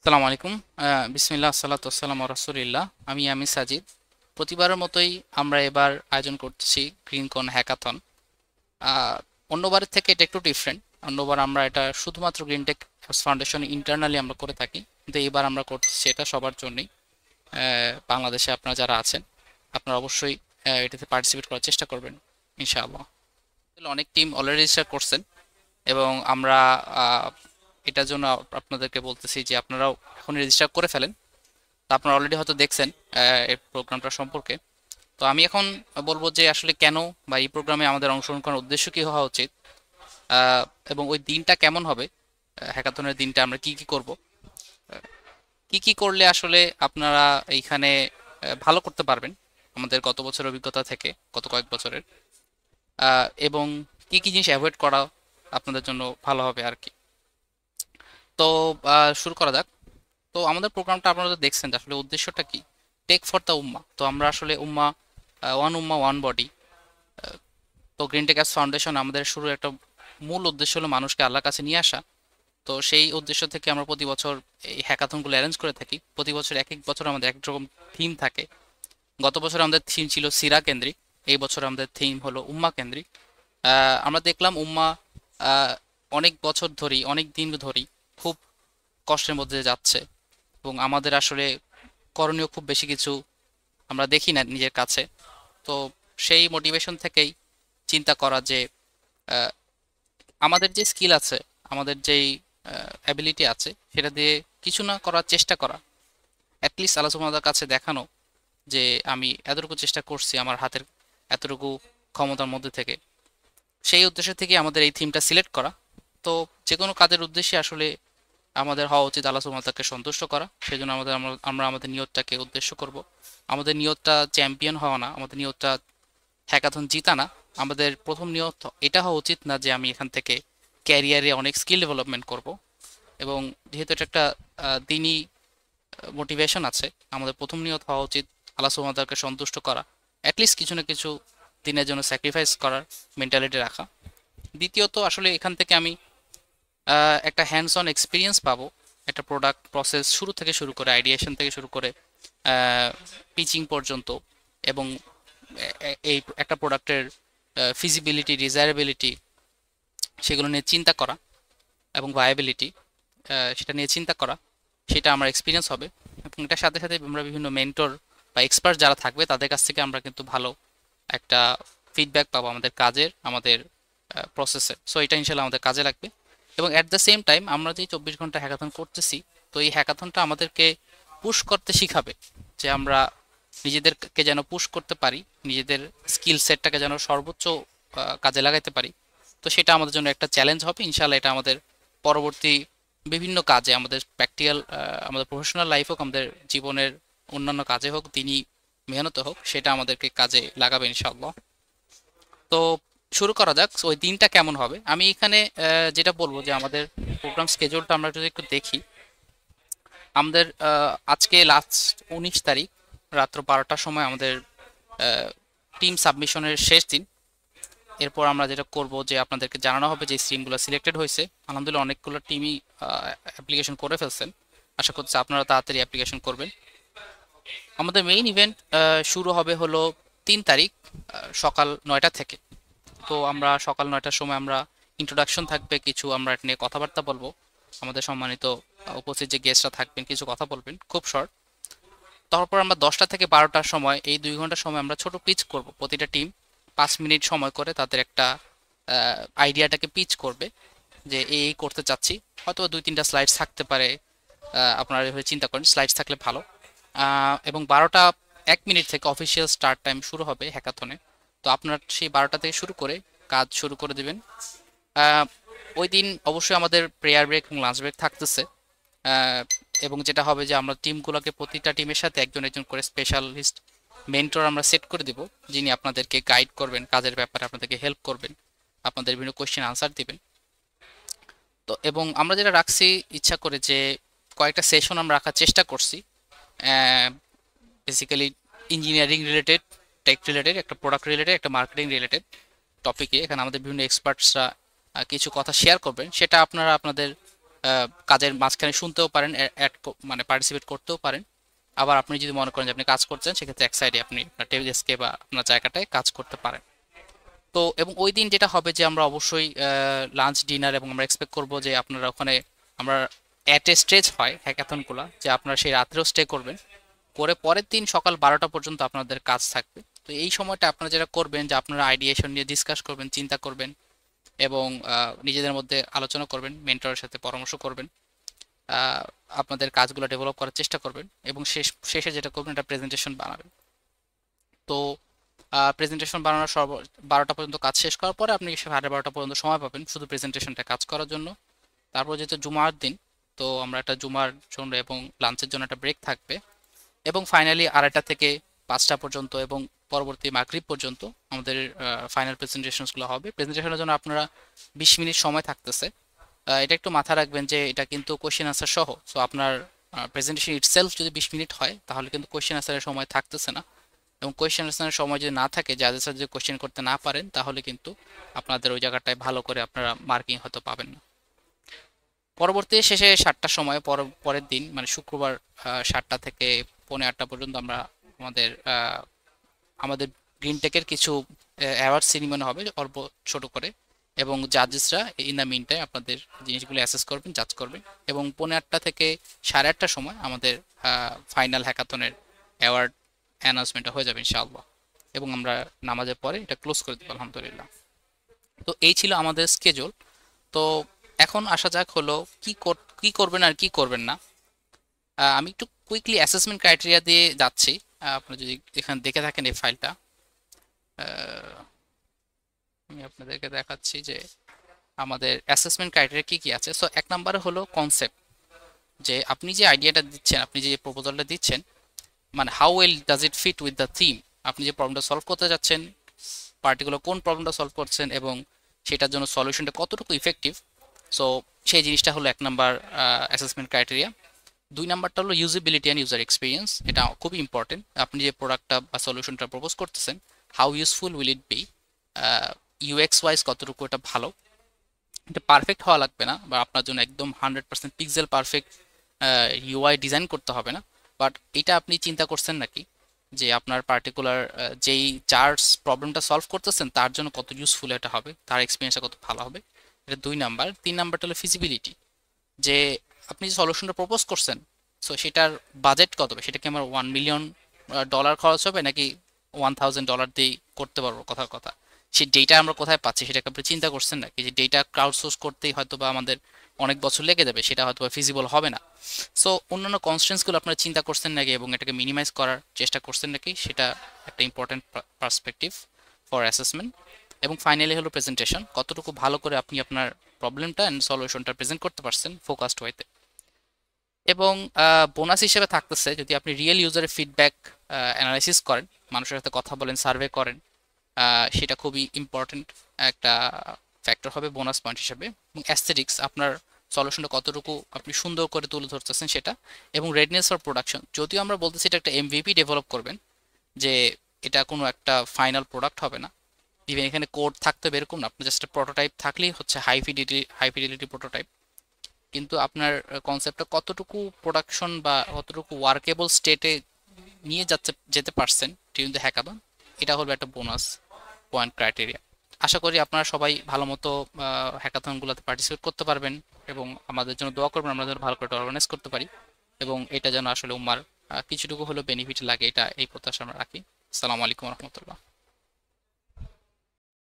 আসসালামু আলাইকুম। বিসমিল্লাহ সাল্লাতু ওয়াসসালামু আলা রাসূলিল্লাহ। আমি সাজিদ। প্রতিবারের মতোই আমরা এবার আয়োজন করতেছি গ্রিনকন হ্যাকাথন। আহ, অন্যবারের থেকে এটা একটু ডিফারেন্ট। অন্যবার আমরা এটা শুধুমাত্র গ্রিনটেক ফাউন্ডেশন ইন্টারনালি আমরা করে থাকি, কিন্তু এবার আমরা করতেছি এটা সবার জন্যই। বাংলাদেশে আপনারা যারা আছেন আপনারা অবশ্যই এটাতে পার্টিসিপেট করার চেষ্টা করবেন ইনশাআল্লাহ। অনেক টিম অলরেডি রেজিস্টার করছেন এবং আমরা আহ, এটার জন্য আপনাদেরকে বলতেছি যে আপনারাও এখন রেজিস্টার করে ফেলেন। তো আপনারা অলরেডি হয়তো দেখছেন এই প্রোগ্রামটা সম্পর্কে। তো আমি এখন বলবো যে আসলে কেন বা এই প্রোগ্রামে আমাদের অংশগ্রহণ করার উদ্দেশ্য কি হওয়া উচিত, আহ, এবং ওই দিনটা কেমন হবে, হ্যাকাথনের দিনটা আমরা কি কি করব, কি কি করলে আসলে আপনারা এইখানে ভালো করতে পারবেন আমাদের গত বছরের অভিজ্ঞতা থেকে, গত কয়েক বছরের, এবং কি কি জিনিস অ্যাভয়েড করা আপনাদের জন্য ভালো হবে আর কি। তো শুরু করা যাক। তো আমাদের প্রোগ্রামটা আপনারা তো দেখছেন যে আসলে উদ্দেশ্যটা কি, টেক ফর দ্য উম্মা। তো আমরা আসলে উম্মা ওয়ান বডি। তো গ্রিন টেক অ্যাপস ফাউন্ডেশন আমাদের শুরু একটা মূল উদ্দেশ্য হলো মানুষকে আল্লাহর কাছে নিয়ে আসা। তো সেই উদ্দেশ্য থেকে আমরা প্রতি বছর এই হ্যাকাথনগুলো অ্যারেঞ্জ করে থাকি। প্রতি বছর এক এক বছর আমাদের এক রকম থিম থাকে। গত বছর আমাদের থিম ছিল সিরা কেন্দ্রিক, এই বছর আমাদের থিম হলো উম্মা কেন্দ্রিক। আমরা দেখলাম উম্মা আহ, অনেক বছর ধরেই, অনেক দিন ধরেই খুব কষ্টের মধ্যে যাচ্ছে, এবং আমাদের আসলে করণীয় খুব বেশি কিছু আমরা দেখি না নিজের কাছে। তো সেই মোটিভেশন থেকেই চিন্তা করা যে আহ, আমাদের যে স্কিল আছে, আমাদের যেই অ্যাবিলিটি আছে, সেটা দিয়ে কিছু না করার চেষ্টা করা, অ্যাটলিস্ট আল্লাহ সুবহানাহু কাছে দেখানো যে আমি এতটুকু চেষ্টা করছি আমার হাতের এতটুকু ক্ষমতার মধ্যে থেকে। সেই উদ্দেশ্য থেকে আমাদের এই থিমটা সিলেক্ট করা। তো যে কোনো কাজের উদ্দেশ্যে আসলে আমাদের হওয়া উচিত আল্লাহ সুবহানাহু ওয়া তাআলাকে সন্তুষ্ট করা। সেজন্য আমরা আমাদের নিয়তটাকে উদ্দেশ্য করব। আমাদের নিয়তটা চ্যাম্পিয়ন হওয়া না, আমাদের নিয়তটা হ্যাকাথন জিতা না। আমাদের প্রথম নিয়ত এটা হওয়া উচিত না যে আমি এখান থেকে ক্যারিয়ারে অনেক স্কিল ডেভেলপমেন্ট করব। এবং যেহেতু এটা একটা দিনই মোটিভেশন আছে, আমাদের প্রথম নিয়ত হওয়া উচিত আল্লাহ সুবহানাহু ওয়া তাআলাকে সন্তুষ্ট করা, অ্যাটলিস্ট কিছু না কিছু দিনের জন্য স্যাক্রিফাইস করার মেন্টালিটি রাখা। দ্বিতীয়ত আসলে এখান থেকে আমি একটা হ্যান্ডস অন এক্সপিরিয়েন্স পাবো, একটা প্রোডাক্ট প্রসেস শুরু থেকে শুরু করে, আইডিয়েশন থেকে শুরু করে পিচিং পর্যন্ত, এবং এই একটা প্রোডাক্টের ফিজিবিলিটি, ডিজায়ারেবিলিটি, সেগুলো নিয়ে চিন্তা করা, এবং ভায়াবিলিটি, সেটা নিয়ে চিন্তা করা, সেটা আমার এক্সপিরিয়েন্স হবে। এবং এটার সাথে সাথে আমরা বিভিন্ন মেন্টর বা এক্সপার্ট যারা থাকবে তাদের কাছ থেকে আমরা কিন্তু ভালো একটা ফিডব্যাক পাবো আমাদের কাজের, আমাদের প্রসেসে। সো এটা ইনশাল্লাহ আমাদের কাজে লাগবে। এবং অ্যাট দ্য সেম টাইম আমরা যে 24 ঘন্টা হ্যাকাথন করতেছি, তো এই হ্যাকাথনটা আমাদেরকে পুশ করতে শিখাবে যে আমরা নিজেদেরকে যেন পুশ করতে পারি, নিজেদের স্কিল সেটটাকে যেন সর্বোচ্চ কাজে লাগাইতে পারি। তো সেটা আমাদের জন্য একটা চ্যালেঞ্জ হবে ইনশাল্লাহ। এটা আমাদের পরবর্তী বিভিন্ন কাজে, আমাদের প্র্যাকটিক্যাল, আমাদের প্রফেশনাল লাইফ হোক, আমাদের জীবনের অন্যান্য কাজে হোক, দিনই মেহনত হোক, সেটা আমাদেরকে কাজে লাগাবে ইনশাআল্লাহ। তো শুরু করা যাক। So, ওই দিনটা কেমন হবে আমি এখানে যেটা বলবো যে আমাদের প্রোগ্রাম স্কেজুলটা আমরা যদি একটু দেখি। আমাদের আজকে লাস্ট 19 তারিখ রাত্র 12টার সময় আমাদের টিম সাবমিশনের শেষ দিন। এরপর আমরা যেটা করব যে আপনাদেরকে জানানো হবে যে স্ট্রিমগুলো সিলেক্টেড হয়েছে। আলহামদুলিল্লাহ অনেকগুলো টিমই অ্যাপ্লিকেশন করে ফেলছেন। আশা করছি আপনারা তাড়াতাড়ি অ্যাপ্লিকেশন করবেন। আমাদের মেইন ইভেন্ট শুরু হবে হলো 3 তারিখ সকাল 9টা থেকে। তো আমরা সকাল 9টার সময় আমরা ইন্ট্রোডাকশন থাকবে কিছু, আমরা এটা নিয়ে কথাবার্তা বলবো। আমাদের সম্মানিত উপস্থিত যে গেস্টরা থাকবেন কিছু কথা বলবেন খুব শর্ট। তারপর আমরা 10টা থেকে 12টার সময়, এই 2 ঘন্টার সময় আমরা ছোট পিচ করব। প্রতিটা টিম 5 মিনিট সময় করে তাদের একটা আইডিয়াটাকে পিচ করবে যে এই করতে চাচ্ছি। হয়তো 2-3টা স্লাইডস থাকতে পারে, আপনারা এভাবে চিন্তা করেন, স্লাইডস থাকলে ভালো। এবং 12টা 1 মিনিট থেকে অফিসিয়াল স্টার্ট টাইম শুরু হবে হ্যাকাথনে। তো আপনার সেই 12টা থেকে শুরু করে কাজ শুরু করে দেবেন। আহ, ওই দিন অবশ্যই আমাদের প্রেয়ার ব্রেক এবং লাঞ্চ ব্রেক থাকতেছে। আহ, এবং যেটা হবে যে আমরা টিমগুলোকে, প্রতিটা টিমের সাথে একজন একজন করে স্পেশালিস্ট মেন্টর আমরা সেট করে দিব, যিনি আপনাদেরকে গাইড করবেন কাজের ব্যাপারে, আপনাদেরকে হেল্প করবেন, আপনাদের বিভিন্ন কোয়েশ্চেন আনসার দিবেন। তো এবং আমরা যেটা রাখছি ইচ্ছা করে যে কয়েকটা সেশন আমরা রাখার চেষ্টা করছি, basically engineering related, tech related, একটা প্রোডাক্ট রিলেটেড, একটা মার্কেটিং রিলেটেড টপিকে। এখানে আমাদের বিভিন্ন এক্সপার্টসরা কিছু কথা শেয়ার করবেন, সেটা আপনারা আপনাদের কাজের মাঝখানে শুনতেও পারেন, মানে পার্টিসিপেট করতেও পারেন। আবার আপনি যদি মনে করেন যে আপনি কাজ করছেন, সেক্ষেত্রে এক সাইডে আপনি আপনার টেবিল ডেস্কে বা আপনার জায়গাটায় কাজ করতে পারেন। তো এবং ওই দিন যেটা হবে যে আমরা অবশ্যই লাঞ্চ ডিনার, এবং আমরা এক্সপেক্ট করব যে আপনারা ওখানে, আমরা অ্যাট এ স্টেজ হয় হ্যাকাথনগুলো, যে আপনারা সেই রাত্রেও স্টে করবেন, করে পরের দিন সকাল 12টা পর্যন্ত আপনাদের কাজ থাকবে। তো এই সময়টা আপনারা যেটা করবেন যে আপনারা আইডিয়েশন নিয়ে ডিসকাস করবেন, চিন্তা করবেন, এবং নিজেদের মধ্যে আলোচনা করবেন, মেন্টরের সাথে পরামর্শ করবেন, আহ, আপনাদের কাজগুলো ডেভেলপ করার চেষ্টা করবেন, এবং শেষে যেটা করবেন এটা প্রেজেন্টেশন বানাবেন। তো প্রেজেন্টেশন বানানোর 12টা পর্যন্ত কাজ শেষ করার পরে আপনি 12:30 পর্যন্ত সময় পাবেন শুধু প্রেজেন্টেশনটা কাজ করার জন্য। তারপর যেহেতু জুমার দিন, তো আমরা একটা জুমার জন্য এবং লাঞ্চের জন্য একটা ব্রেক থাকবে, এবং ফাইনালি 2:30 থেকে 5টা পর্যন্ত এবং পরবর্তী মাগরিব পর্যন্ত আমাদের ফাইনাল প্রেজেন্টেশনসগুলো হবে। প্রেজেন্টেশনের জন্য আপনারা 20 মিনিট সময় থাকতেছে। এটা একটু মাথায় রাখবেন যে এটা কিন্তু কোশ্চেন আনসার সহ, সো আপনার প্রেজেন্টেশন ইটসেলফ যদি 20 মিনিট হয়, তাহলে কিন্তু কোশ্চেন আনসারের সময় থাকতেছে না। এবং কোয়েশ্চেন আনসারের সময় যদি না থাকে, যাদের সাথে যদি কোয়েশ্চেন করতে না পারেন, তাহলে কিন্তু আপনাদের ওই জায়গাটায় ভালো করে আপনারা মার্কিং হয়তো পাবেন না। পরবর্তী শেষে 7টার সময় পরের দিন মানে শুক্রবার 7টা থেকে 8:45 পর্যন্ত আমরা আমাদের আমাদের গ্রিন টেকের কিছু অ্যাওয়ার্ড সেরিমনি হবে অল্প ছোট করে, এবং জাজেসরা ইন দ্য মিন টাইম আপনাদের জিনিসগুলো অ্যাসেস করবেন, জাজ করবেন, এবং 8:45 থেকে 8:30টার সময় আমাদের ফাইনাল হ্যাকাথনের অ্যাওয়ার্ড অ্যানাউন্সমেন্টটা হয়ে যাবে ইনশাআল্লাহ, এবং আমরা নামাজের পরে এটা ক্লোজ করে দেবো আলহামদুলিল্লাহ। তো এই ছিল আমাদের স্কেজুল। তো এখন আসা যাক হলো কি করবেন আর কি করবেন না। আমি একটু কুইকলি অ্যাসেসমেন্ট ক্রাইটেরিয়া দিয়ে যাচ্ছি। আপনারা যদি এখানে দেখে থাকেন এই ফাইলটা, আমি আপনাদেরকে দেখাচ্ছি যে আমাদের অ্যাসেসমেন্ট ক্রাইটেরিয়া কি কি আছে। সো 1 নম্বরে হলো কনসেপ্ট, যে আপনি যে আইডিয়াটা দিচ্ছেন, আপনি যে প্রপোজালটা দিচ্ছেন, মানে how well does it fit with the theme. আপনি যে প্রবলেমটা সলভ করতে যাচ্ছেন, পার্টিকুলার কোন প্রবলেমটা সলভ করছেন, এবং সেটার জন্য সলিউশনটা কতটুকু ইফেক্টিভ। সো সেই জিনিসটা হলো 1 নাম্বার অ্যাসেসমেন্ট ক্রাইটেরিয়া। 2 নাম্বারটা হলো ইউজিবিলিটি অ্যান্ড ইউজার এক্সপিরিয়েন্স। এটা খুবই ইম্পর্টেন্ট। আপনি যে প্রোডাক্টটা বা সলিউশনটা প্রপোজ করতেছেন, how useful will it be, UX wise কতটুকু এটা ভালো। এটা পারফেক্ট হওয়া লাগবে না, বা আপনার জন্য একদম 100% পিক্সেল পারফেক্ট ইউআই ডিজাইন করতে হবে না, বাট এটা আপনি চিন্তা করছেন নাকি যে আপনার পার্টিকুলার যেই চার্টস প্রবলেমটা সলভ করতেছেন তার জন্য কত ইউজফুল এটা হবে, তার এক্সপিরিয়েন্সটা কত ভালো হবে। এটা 2 নাম্বার। 3 নাম্বারটা হলো ফিজিবিলিটি, যে আপনি যে সলিউশনটা প্রপোজ করছেন, সো সেটার বাজেট কত হবে, সেটা কি আমার $1 মিলিয়ন খরচ হবে, নাকি $1,000 দিয়ে করতে পারবো, কথার কথা। সেই ডেটা আমরা কোথায় পাচ্ছি সেটাকে আপনি চিন্তা করছেন নাকি, যে ডেটা ক্রাউড সোর্স করতেই হয়তো বা আমাদের অনেক বছর লেগে যাবে, সেটা হয়তো বা ফিজিবল হবে না। সো অন্যান্য কনস্ট্রেন্টসগুলো আপনারা চিন্তা করছেন নাকি, এবং এটাকে মিনিমাইজ করার চেষ্টা করছেন নাকি, সেটা একটা ইম্পর্টেন্ট পার্সপেক্টিভ ফর অ্যাসেসমেন্ট। এবং ফাইনালি হলো প্রেজেন্টেশন, কতটুকু ভালো করে আপনি আপনার প্রবলেমটা অ্যান্ড সলিউশনটা প্রেজেন্ট করতে পারছেন ফোকাসড ওয়েতে। এবং বোনাস হিসেবে থাকতেছে, যদি আপনি রিয়েল ইউজারের ফিডব্যাক অ্যানালাইসিস করেন, মানুষের সাথে কথা বলেন, সার্ভে করেন, সেটা খুবই ইম্পর্টেন্ট একটা ফ্যাক্টর হবে বোনাস পয়েন্ট হিসেবে। এবং অ্যাস্থেটিক্স, আপনার সলিউশনটা কতটুকু আপনি সুন্দর করে তুলে ধরতেছেন সেটা। এবং রেডনেস ফর প্রোডাকশন, যদিও আমরা বলতেছি এটা একটা এমভিপি ডেভেলপ করবেন, যে এটা কোনো একটা ফাইনাল প্রোডাক্ট হবে না, ইভেন এখানে কোড থাকতে হবে এরকম না, আপনার জাস্ট প্রোটোটাইপ থাকলেই হচ্ছে হাই ফিডিলিটি প্রোটোটাইপ। কিন্তু আপনার কনসেপ্টটা কতটুকু প্রোডাকশন বা কতটুকু ওয়ার্কেবল স্টেটে নিয়ে যেতে পারছেন ডিউরিং দ্য হ্যাকাথন, এটা হলো একটা বোনাস পয়েন্ট ক্রাইটেরিয়া। আশা করি আপনারা সবাই ভালো মতো হ্যাকাথনগুলোতে পার্টিসিপেট করতে পারবেন, এবং আমাদের জন্য দোয়া করবেন, আমরা যেন ভালো করে অর্গানাইজ করতে পারি, এবং এটা যেন আসলে উম্মার কিছুটুকু হলেও বেনিফিট লাগে, এটা এই প্রত্যাশা আমরা রাখি। আসসালামু আলাইকুম রহমতুল্লাহ।